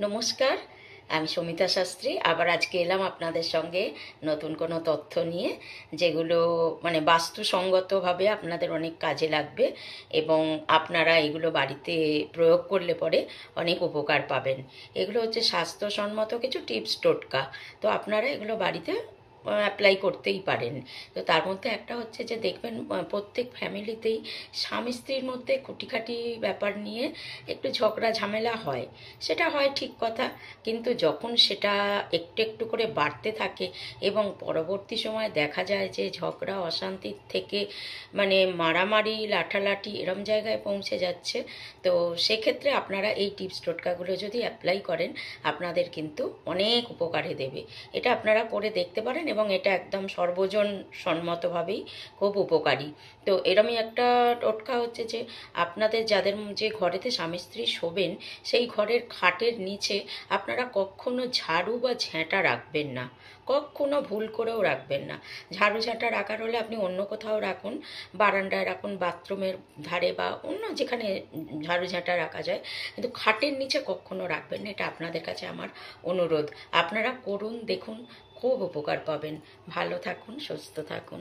নমস্কার, আমি সমিতা শাস্ত্রী। আবার আজকে এলাম আপনাদের সঙ্গে নতুন কোনো তথ্য নিয়ে, যেগুলো মানে বাস্তুসঙ্গতভাবে আপনাদের অনেক কাজে লাগবে এবং আপনারা এগুলো বাড়িতে প্রয়োগ করলে পরে অনেক উপকার পাবেন। এগুলো হচ্ছে স্বাস্থ্যসম্মত কিছু টিপস টোটকা। তো আপনারা এগুলো বাড়িতে অ্যাপ্লাই করতেই পারেন। তো তার মধ্যে একটা হচ্ছে যে দেখবেন প্রত্যেক ফ্যামিলিতেই স্বামী স্ত্রীর মধ্যে খুঁটিখাটি ব্যাপার নিয়ে একটু ঝগড়া ঝামেলা হয়। সেটা হয় ঠিক কথা, কিন্তু যখন সেটা একটু একটু করে বাড়তে থাকে এবং পরবর্তী সময় দেখা যায় যে ঝগড়া অশান্তির থেকে মানে মারামারি লাঠালাঠি এরম জায়গায় পৌঁছে যাচ্ছে, তো সেক্ষেত্রে আপনারা এই টিপস টোটকাগুলো যদি অ্যাপ্লাই করেন আপনাদের কিন্তু অনেক উপকারে দেবে। এটা আপনারা করে দেখতে পারেন এবং এটা একদম সর্বজন সম্মতভাবেই খুব উপকারী। তো এরমই একটা টোটকা হচ্ছে যে আপনাদের যাদের যে ঘরেতে স্বামী স্ত্রী শোবেন সেই ঘরের খাটের নিচে আপনারা কখনো ঝাড়ু বা ঝেঁটা রাখবেন না, কখনো ভুল করেও রাখবেন না। ঝাড়ু ঝাঁটা রাখার হলে আপনি অন্য কোথাও রাখুন, বারান্দায় রাখুন, বাথরুমের ধারে বা অন্য যেখানে ঝাড়ু ঝাঁটা রাখা যায়, কিন্তু খাটের নিচে কখনো রাখবেন না। এটা আপনাদের কাছে আমার অনুরোধ। আপনারা করুন, দেখুন, খুব উপকার পাবেন। ভালো থাকুন, সুস্থ থাকুন।